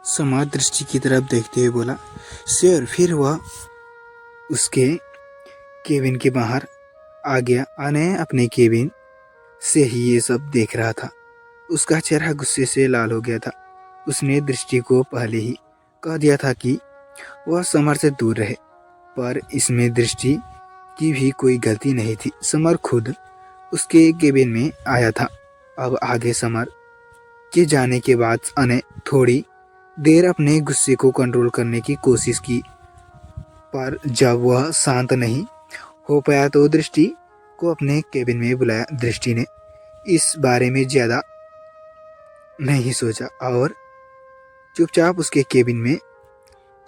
Summer दृष्टि की तरफ देखते हुए बोला, सर। फिर वह उसके केबिन के बाहर आ गया। अने अपने केबिन से ही ये सब देख रहा था। उसका चेहरा गुस्से से लाल हो गया था। उसने दृष्टि को पहले ही कह दिया था कि वह समर से दूर रहे, पर इसमें दृष्टि की भी कोई गलती नहीं थी। समर खुद उसके केबिन में आया था। अब आगे समर के जाने के बाद अने थोड़ी देर अपने गुस्से को कंट्रोल करने की कोशिश की, पर जब वह शांत नहीं हो पाया तो दृष्टि को अपने केबिन में बुलाया। दृष्टि ने इस बारे में ज़्यादा नहीं सोचा और चुपचाप उसके केबिन में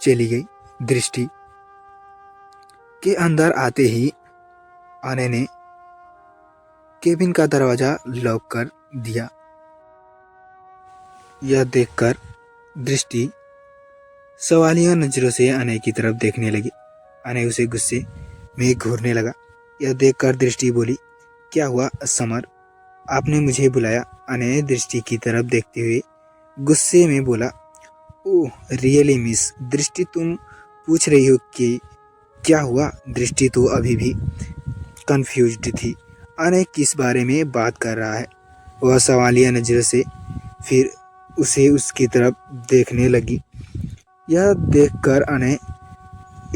चली गई। दृष्टि के अंदर आते ही आने ने केबिन का दरवाज़ा लॉक कर दिया। यह देखकर दृष्टि सवालिया नज़रों से अने की तरफ देखने लगी। अने उसे गुस्से में घूरने लगा। यह देखकर दृष्टि बोली, क्या हुआ समर, आपने मुझे बुलाया? अने दृष्टि की तरफ देखते हुए गुस्से में बोला, ओह रियली मिस। दृष्टि, तुम पूछ रही हो कि क्या हुआ? दृष्टि तो अभी भी कंफ्यूज्ड थी। अने किस बारे में बात कर रहा है? वह सवालिया नज़र से फिर उसे उसकी तरफ देखने लगी। यह देखकर अने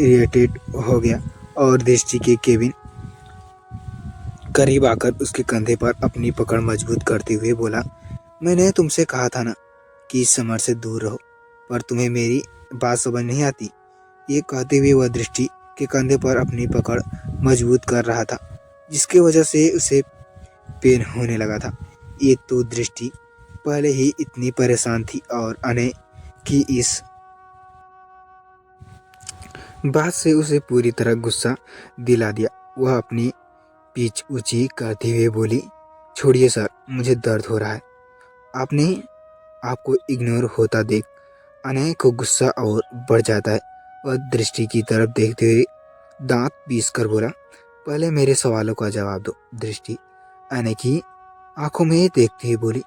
इरिटेट हो गया और दृष्टि के केबिन करीब आकर उसके कंधे पर अपनी पकड़ मजबूत करते हुए बोला, मैंने तुमसे कहा था ना कि समर से दूर रहो, पर तुम्हें मेरी बात समझ नहीं आती। ये कहते हुए वह दृष्टि के कंधे पर अपनी पकड़ मजबूत कर रहा था, जिसकी वजह से उसे पेन होने लगा था। एक तो दृष्टि पहले ही इतनी परेशान थी और अने की इस बात से उसे पूरी तरह गुस्सा दिला दिया। वह अपनी पीठ ऊंची करते हुए बोली, छोड़िए सर, मुझे दर्द हो रहा है। आपने आपको इग्नोर होता देख अने को गुस्सा और बढ़ जाता है। वह दृष्टि की तरफ देखते हुए दांत पीस कर बोला, पहले मेरे सवालों का जवाब दो। दृष्टि अने की आंखों में देखते हुए बोली,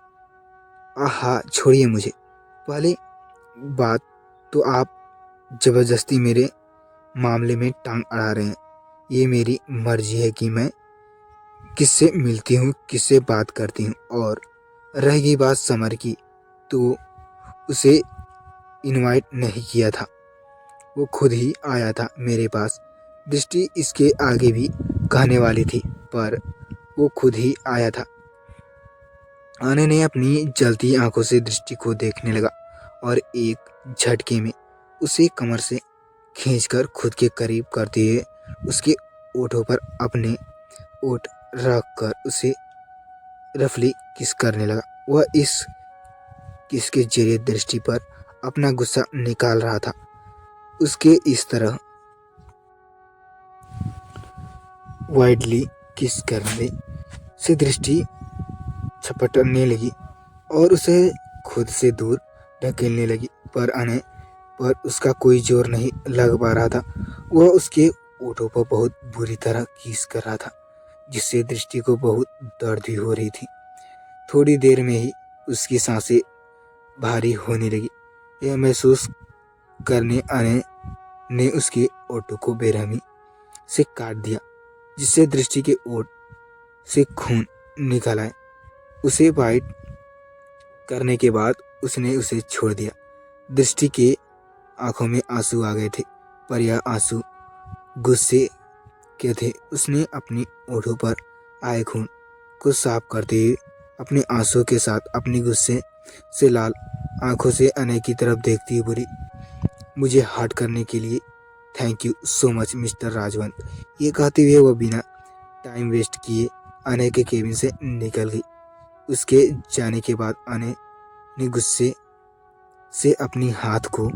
आहा छोड़िए मुझे। पहले बात तो आप जबरदस्ती मेरे मामले में टांग अड़ा रहे हैं। ये मेरी मर्जी है कि मैं किससे मिलती हूँ, किससे बात करती हूँ। और रहेगी बात समर की, तो उसे इनवाइट नहीं किया था, वो खुद ही आया था मेरे पास। दृष्टि इसके आगे भी कहने वाली थी, पर वो खुद ही आया था। आने ने अपनी जलती आंखों से दृष्टि को देखने लगा और एक झटके में उसे कमर से खींचकर खुद के करीब करते हुए उसके ओठों पर अपने ओठ रखकर उसे रफली किस करने लगा। वह इस किस के जरिए दृष्टि पर अपना गुस्सा निकाल रहा था। उसके इस तरह वाइडली किस करने से दृष्टि छपटने लगी और उसे खुद से दूर ढकेलने लगी, पर उसका कोई जोर नहीं लग पा रहा था। वह उसके ओठों पर बहुत बुरी तरह किस कर रहा था, जिससे दृष्टि को बहुत दर्द भी हो रही थी। थोड़ी देर में ही उसकी सांसें भारी होने लगी। यह महसूस करने आने ने उसके ओठों को बेरहमी से काट दिया, जिससे दृष्टि के ओठ से खून निकल आए। उसे बाइट करने के बाद उसने उसे छोड़ दिया। दृष्टि के आंखों में आंसू आ गए थे, पर यह आंसू गुस्से के थे। उसने अपनी ओठों पर आए खून को साफ करते हुए अपने आंसू के साथ अपनी गुस्से से लाल आंखों से अने की तरफ देखती हुई बोली, मुझे हर्ट करने के लिए thank you so much mister Rajwant. ये कहते हुए वह बिना टाइम वेस्ट किए अने के केबिन से निकल गई। उसके जाने के बाद अने ने गुस्से से अपनी हाथ को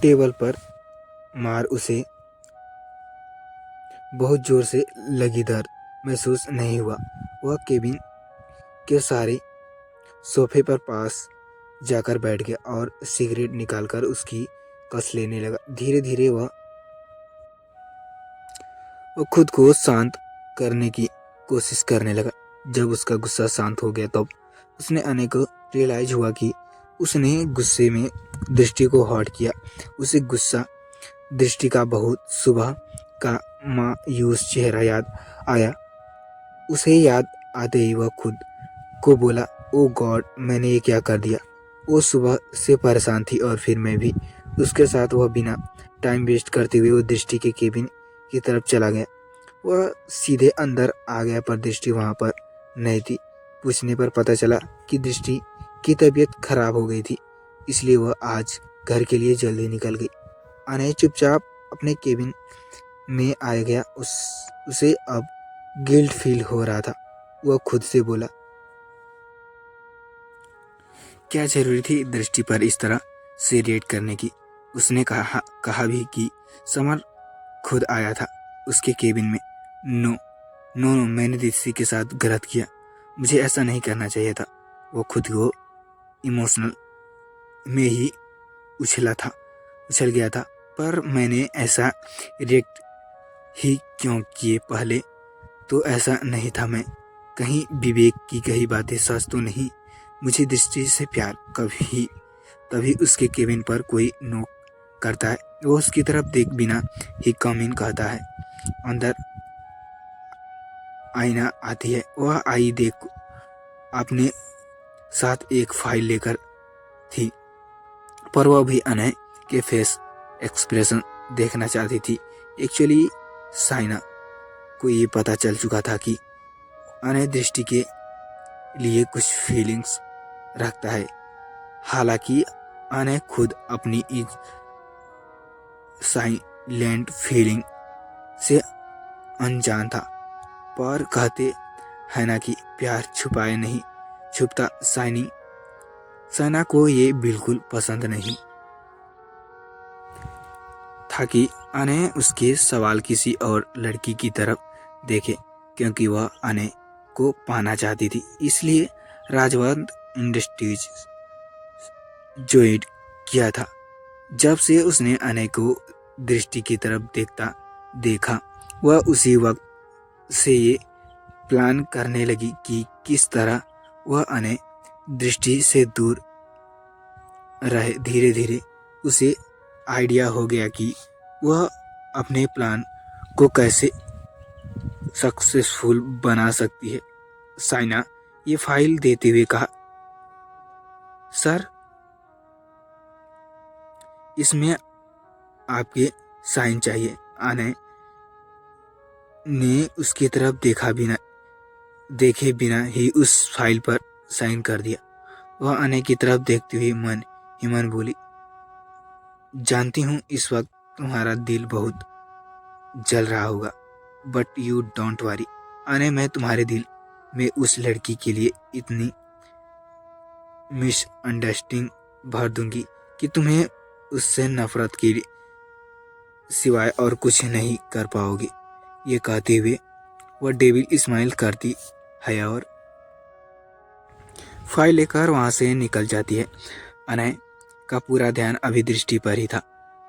टेबल पर मार उसे बहुत जोर से लगी दर्द महसूस नहीं हुआ। वह केबिन के सारे सोफे पर पास जाकर बैठ गया और सिगरेट निकालकर उसकी कस लेने लगा। धीरे धीरे वह खुद को शांत करने की कोशिश करने लगा। जब उसका गुस्सा शांत हो गया तब उसने अने को रियलाइज हुआ कि उसने गुस्से में दृष्टि को हॉट किया। उसे गुस्सा दृष्टि का बहुत सुबह का मायूस चेहरा याद आया। उसे याद आते ही वह खुद को बोला, ओ गॉड, मैंने ये क्या कर दिया। वो सुबह से परेशान थी और फिर मैं भी उसके साथ। वह बिना टाइम वेस्ट करते हुए वो दृष्टि के केबिन की तरफ चला गया। वह सीधे अंदर आ गया पर दृष्टि वहाँ पर नहीं थी। पूछने पर पता चला कि दृष्टि की तबीयत खराब हो गई थी, इसलिए वह आज घर के लिए जल्दी निकल गई। अनय चुपचाप अपने केबिन में आ गया। उसे अब गिल्ट फील हो रहा था। वह खुद से बोला, क्या जरूरी थी दृष्टि पर इस तरह से रिएक्ट करने की। उसने कहा भी कि समर खुद आया था उसके केबिन में। नो नो नो, मैंने दृष्टि के साथ गलत किया, मुझे ऐसा नहीं करना चाहिए था। वो खुद को इमोशनल में ही उछल गया था। पर मैंने ऐसा रिएक्ट ही क्यों किए? पहले तो ऐसा नहीं था। मैं कहीं विवेक की कही बातें सच तो नहीं? मुझे दृष्टि से प्यार। तभी उसके केबिन पर कोई नोक करता है। वो उसकी तरफ देख बिना ही कम इन कहता है। अंदर आईना आती है। वह आई देख अपने साथ एक फाइल लेकर थी, पर वह भी अनय के फेस एक्सप्रेशन देखना चाहती थी। एक्चुअली साइना को ये पता चल चुका था कि अनय दृष्टि के लिए कुछ फीलिंग्स रखता है। हालांकि अनय खुद अपनी इस साइलेंट फीलिंग से अनजान था, पर कहते है ना कि प्यार छुपाए नहीं छुपता। साइना को ये बिल्कुल पसंद नहीं था कि अनय उसके सवाल किसी और लड़की की तरफ देखे, क्योंकि वह अनय को पाना चाहती थी। इसलिए राजवंत इंडस्ट्रीज ज्वाइन किया था। जब से उसने अनय को दृष्टि की तरफ देखा, वह उसी वक्त से ये प्लान करने लगी कि किस तरह वह अनय दृष्टि से दूर रहे। धीरे धीरे उसे आइडिया हो गया कि वह अपने प्लान को कैसे सक्सेसफुल बना सकती है। साइना ये फाइल देते हुए कहा, सर, इसमें आपके साइन चाहिए। अनय ने उसकी तरफ देखे बिना ही उस फाइल पर साइन कर दिया। वह अनय की तरफ देखते हुए मन ही मन बोली, जानती हूँ इस वक्त तुम्हारा दिल बहुत जल रहा होगा, but you don't worry Anay, मैं तुम्हारे दिल में उस लड़की के लिए इतनी मिसअंडरस्टैंडिंग भर दूंगी कि तुम्हें उससे नफरत के सिवाय और कुछ नहीं कर पाओगे। ये कहते हुए वह डेविल स्माइल करती है और फाइल लेकर वहां से निकल जाती है। अनय का पूरा ध्यान अभी दृष्टि पर ही था।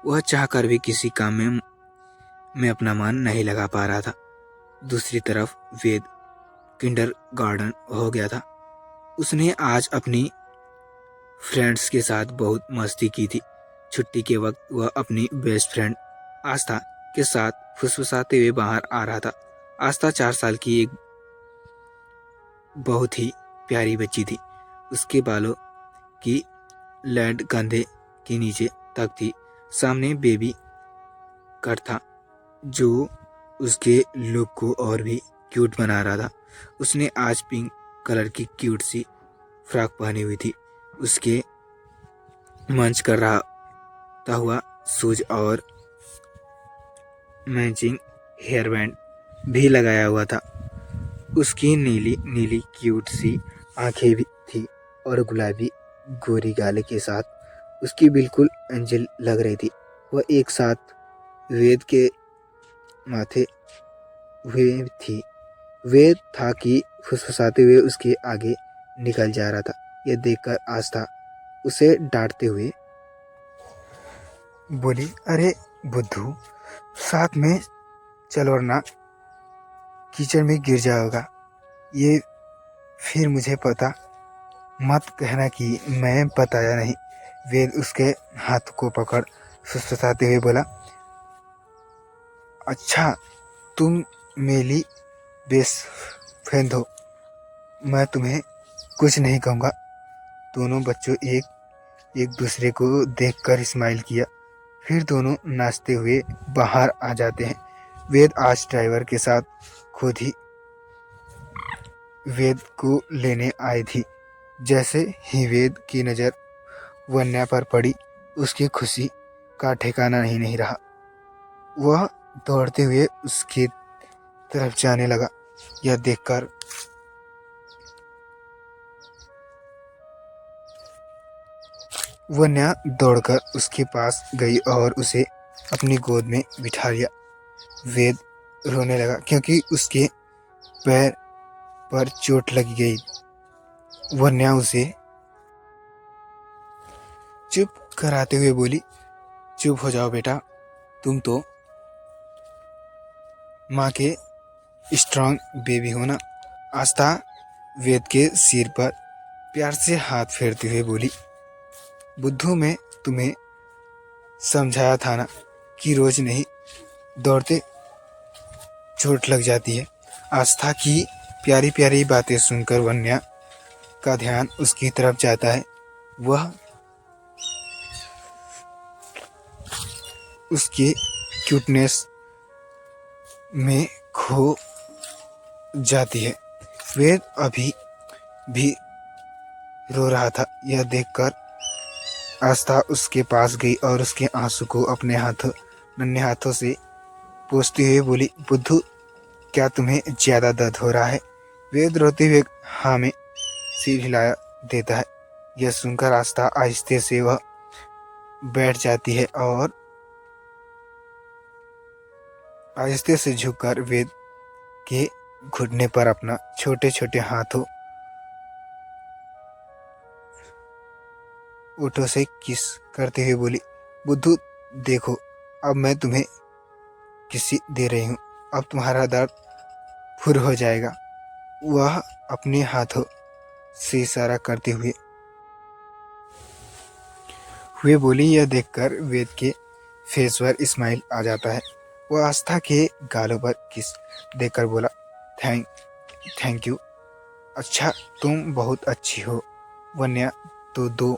वह चाहकर भी किसी काम में अपना मन नहीं लगा पा रहा था। दूसरी तरफ वेद किंडरगार्टन हो गया था। उसने आज अपनी फ्रेंड्स के साथ बहुत मस्ती की थी। छुट्टी के वक्त वह अपनी बेस्ट फ्रेंड आस्था के साथ फुसफुसाते हुए बाहर आ रहा था। आस्था 4 साल की एक बहुत ही प्यारी बच्ची थी। उसके बालों की लैंड कंधे के नीचे तक थी। सामने बेबी कट था जो उसके लुक को और भी क्यूट बना रहा था। उसने आज पिंक कलर की क्यूट सी फ्रॉक पहनी हुई थी। उसके मंच कर रहा हुआ शूज और मैचिंग हेयर बैंड भी लगाया हुआ था। उसकी नीली नीली क्यूट सी आंखें भी थी और गुलाबी गोरी गाले के साथ उसकी बिल्कुल एंजल लग रही थी। वह एक साथ वेद के माथे हुए थी। वेद था कि फुसफुसाते हुए उसके आगे निकल जा रहा था। यह देखकर आस्था उसे डांटते हुए बोली, अरे बुद्धू, साथ में चल वरना कीचड़ में गिर जाएगा। ये फिर मुझे पता मत कहना कि मैं बताया नहीं। वेद उसके हाथ को पकड़ सुसुसाते हुए बोला, अच्छा तुम मेरी बेस्ट फ्रेंड हो, मैं तुम्हें कुछ नहीं कहूँगा। दोनों बच्चों एक दूसरे को देखकर स्माइल किया, फिर दोनों नाचते हुए बाहर आ जाते हैं। वेद आज ड्राइवर के साथ खुद ही वेद को लेने आई थी। जैसे ही वेद की नज़र वन्या पर पड़ी, उसकी खुशी का ठिकाना नहीं रहा। वह दौड़ते हुए उसकी तरफ जाने लगा। यह देखकर वन्या दौड़कर उसके पास गई और उसे अपनी गोद में बिठा लिया। वेद रोने लगा क्योंकि उसके पैर पर चोट लगी गई। वन्या उसे चुप कराते हुए बोली, चुप हो जाओ बेटा, तुम तो माँ के स्ट्रांग बेबी हो ना। आस्था वेद के सिर पर प्यार से हाथ फेरते हुए बोली, बुद्धू मैं तुम्हें समझाया था ना कि रोज नहीं दौड़ते चोट लग जाती है। आस्था की प्यारी प्यारी बातें सुनकर वन्या का ध्यान उसकी तरफ जाता है। वह उसके क्यूटनेस में खो जाती है। वेद अभी भी रो रहा था। यह देखकर आस्था उसके पास गई और उसके आंसू को अपने नन्हे हाथों से पोंछते हुए बोली, बुद्धू क्या तुम्हें ज्यादा दर्द हो रहा है? वेद रोते हुए हाँ में सिर हिलाया देता है। यह सुनकर आस्था आहिस्ते से वह बैठ जाती है और आहिस्ते से झुककर वेद के घुटने पर अपना छोटे छोटे हाथों ओठों से किस करते हुए बोली, बुद्धू देखो अब मैं तुम्हें किसी दे रही हूँ, अब तुम्हारा दर्द फुर हो जाएगा। वह अपने हाथों से इशारा करते हुए बोली। यह देखकर वेद के फेस पर स्माइल आ जाता है। वह आस्था के गालों पर किस देकर बोला, थैंक यू। अच्छा तुम बहुत अच्छी हो। वन्या तो दो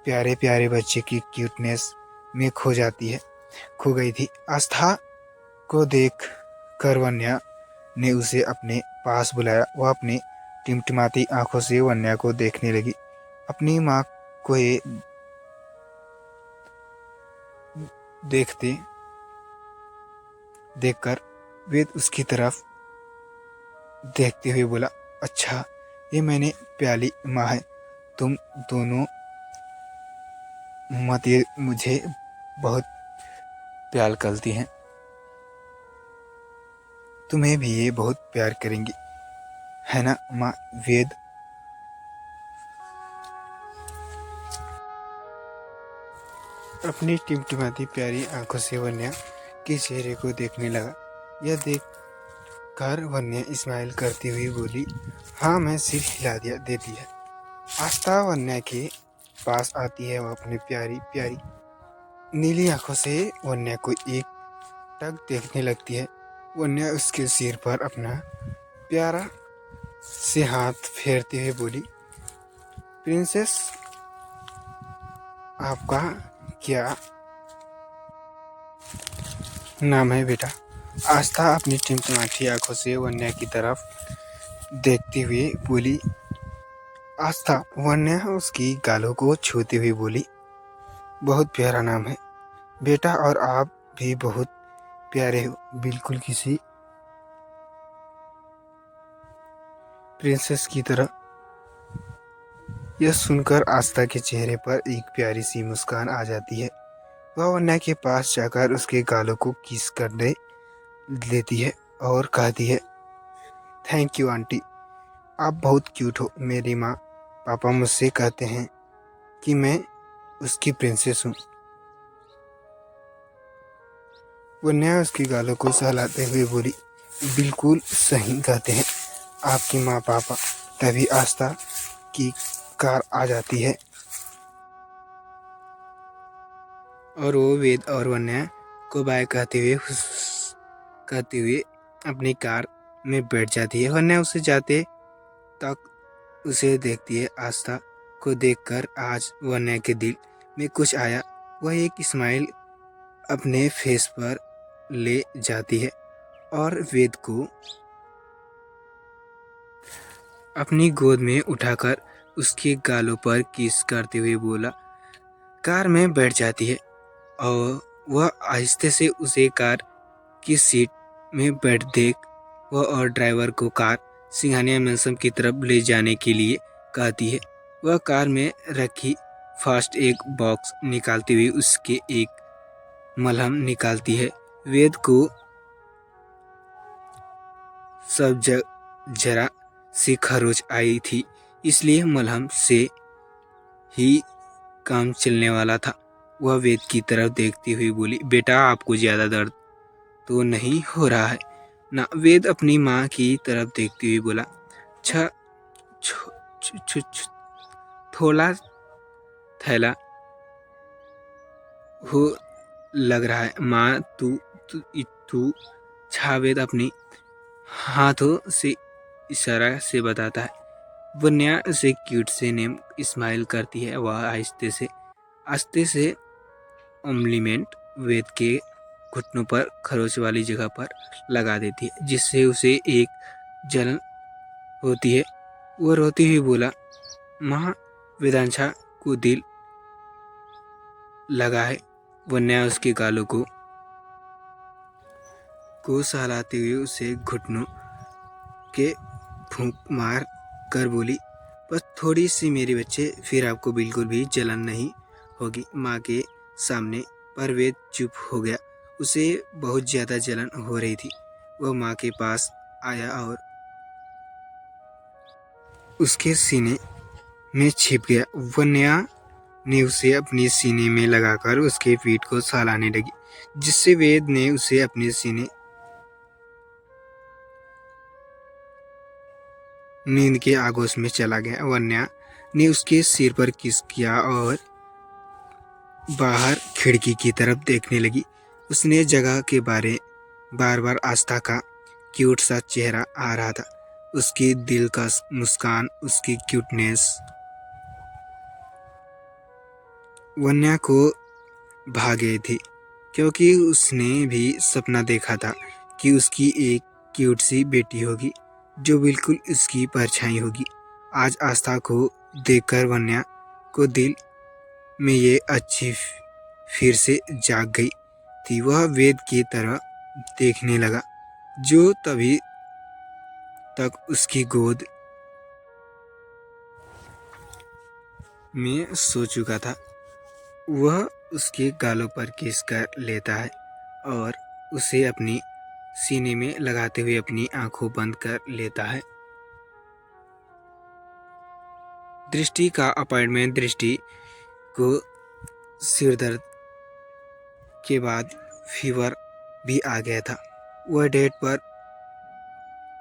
प्यारे प्यारे बच्चे की क्यूटनेस में खो गई थी। आस्था को देख कर वन्या ने उसे अपने पास बुलाया। वह अपनी टिमटिमाती आंखों से वन्या को देखने लगी। अपनी माँ को ये देखकर वेद उसकी तरफ देखते हुए बोला, अच्छा ये मैंने प्याली माँ है, तुम दोनों मत ये मुझे बहुत प्यार करती हैं, तुम्हें भी ये बहुत प्यार करेंगी, है ना माँ? वेद अपनी टिमटिमाती प्यारी आंखों से वन्या के चेहरे को देखने लगा। यह देख कर वन्या स्माइल करती हुई बोली, हाँ मैं सिर हिला देती है। आस्था वन्या के पास आती है। वह अपनी प्यारी प्यारी नीली आंखों से वन्या को एक टक देखने लगती है। वन्या उसके सिर पर अपना प्यारा से हाथ फेरते हुए बोली, प्रिंसेस आपका क्या नाम है बेटा? आस्था अपनी टिमटिमाती आंखों से वन्या की तरफ देखते हुए बोली। आस्था वन्या उसकी गालों को छूते हुए बोली, बहुत प्यारा नाम है बेटा, और आप भी बहुत प्यारे हो, बिल्कुल किसी प्रिंसेस की तरह। यह सुनकर आस्था के चेहरे पर एक प्यारी सी मुस्कान आ जाती है। वह वन्या के पास जाकर उसके गालों को किस कर लेती है और कहती है, थैंक यू आंटी, आप बहुत क्यूट हो। मेरी माँ पापा मुझसे कहते हैं कि मैं उसकी प्रिंसेस हूँ। वन्या उसके गालों को सहलाते हुए बोली, बिल्कुल सही कहते हैं आपकी माँ पापा। तभी आस्था की कार आ जाती है और वो वेद और वन्या को बाय कहते हुए अपनी कार में बैठ जाती है। वन्या उसे जाते तक उसे देखती है। आस्था को देखकर आज वन्या के दिल में कुछ आया। वह एक स्माइल अपने फेस पर ले जाती है और वेद को अपनी गोद में उठाकर उसके गालों पर किस करते हुए बोला। कार में बैठ जाती है और वह आहिस्ते से उसे कार की सीट में बैठ देख वह और ड्राइवर को कार सिंघानिया मैंसन की तरफ ले जाने के लिए कहती है। वह कार में रखी फास्ट एक बॉक्स निकालते हुए उसके एक मलहम निकालती है। वेद को सब जरा सी खरोच आई थी, इसलिए मलहम से ही काम चलने वाला था। वह वेद की तरफ देखती हुई बोली, बेटा आपको ज़्यादा दर्द तो नहीं हो रहा है ना? वेद अपनी माँ की तरफ देखती हुई बोला, थोड़ा थैला हो लग रहा है माँ। तू वेद अपनी हाथों से इशारा से बताता है। वन्या से क्यूट से नेम स्माइल करती है। वह आस्ते से ऑम्लीमेंट वेद के घुटनों पर खरोच वाली जगह पर लगा देती है, जिससे उसे एक जलन होती है। वह रोती हुई बोला, माँ वेदांशा को दिल लगा है। वन्या उसके गालों को सहलाते हुए उसे घुटनों के फूंक मार कर बोली, बस थोड़ी सी मेरे बच्चे, फिर आपको बिल्कुल भी जलन नहीं होगी। माँ के सामने पर वेद चुप हो गया। उसे बहुत ज़्यादा जलन हो रही थी। वह माँ के पास आया और उसके सीने में छिप गया। वन्या ने उसे अपने सीने में लगाकर उसके पीठ को सहलाने लगी, जिससे वेद ने उसे अपने सीने नींद के आगोश में चला गया। वन्या ने उसके सिर पर किस किया और बाहर खिड़की की तरफ देखने लगी। उसने जगह के बार बार आस्था का क्यूट सा चेहरा आ रहा था। उसकी दिल का मुस्कान, उसकी क्यूटनेस वन्या को भा गई थी, क्योंकि उसने भी सपना देखा था कि उसकी एक क्यूट सी बेटी होगी जो बिल्कुल उसकी परछाई होगी। आज आस्था को देखकर वन्या को दिल में ये अच्छी फिर से जाग गई थी। वह वेद की तरह देखने लगा, जो तभी तक उसकी गोद में सो चुका था। वह उसके गालों पर किस कर लेता है और उसे अपनी सीने में लगाते हुए अपनी आंखों बंद कर लेता है। दृष्टि का अपॉइंटमेंट। दृष्टि को सिरदर्द के बाद फीवर भी आ गया था। वह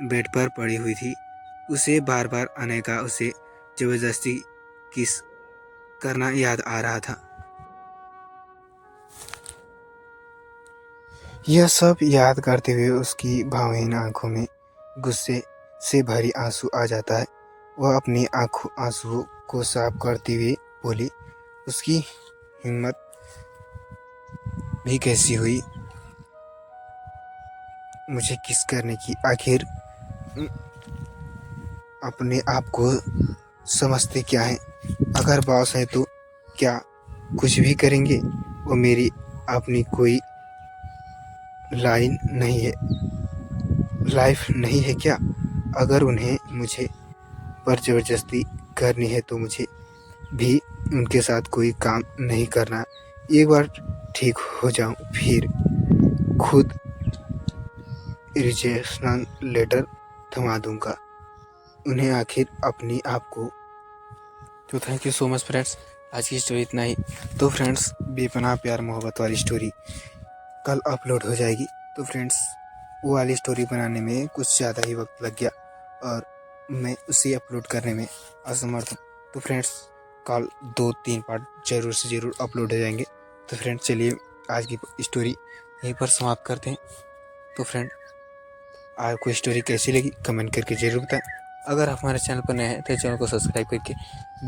बेड पर पड़ी हुई थी। उसे बार बार आने का उसे जबरदस्ती किस करना याद आ रहा था। यह सब याद करते हुए उसकी भावहीन आंखों में गुस्से से भरी आंसू आ जाता है। वह अपनी आंसुओं को साफ करते हुए बोली, उसकी हिम्मत भी कैसी हुई मुझे किस करने की? आखिर अपने आप को समझते क्या है? अगर बॉस है तो क्या कुछ भी करेंगे? वो मेरी अपनी कोई लाइफ नहीं है क्या? अगर उन्हें मुझे पर ज़बरदस्ती करनी है तो मुझे भी उनके साथ कोई काम नहीं करना। एक बार ठीक हो जाऊं फिर खुद रिजेक्शन लेटर थमा दूंगा उन्हें। आखिर अपनी आप को। तो thank you so much friends, आज की स्टोरी इतना ही। तो फ्रेंड्स, बेपनाह प्यार मोहब्बत वाली स्टोरी कल अपलोड हो जाएगी। तो फ्रेंड्स, वो वाली स्टोरी बनाने में कुछ ज़्यादा ही वक्त लग गया और मैं उसे अपलोड करने में असमर्थ हूँ। तो फ्रेंड्स कल 2-3 पार्ट ज़रूर से ज़रूर अपलोड हो जाएंगे। तो फ्रेंड्स चलिए आज की स्टोरी यहीं पर समाप्त करते हैं। तो फ्रेंड आपको स्टोरी कैसी लगी कमेंट करके ज़रूर बताएं। अगर आप हमारे चैनल पर नए हैं तो चैनल को सब्सक्राइब करके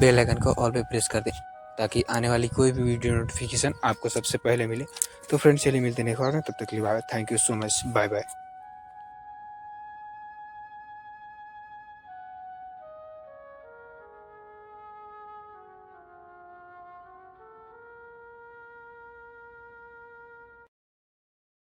बेल आइकन को ऑल पे प्रेस कर दें ताकि आने वाली कोई भी वीडियो नोटिफिकेशन आपको सबसे पहले मिले। तो फ्रेंड्स चलिए मिलते हैं नेक्स्ट बार में, तब तक के लिए bye. Thank you so much, bye bye.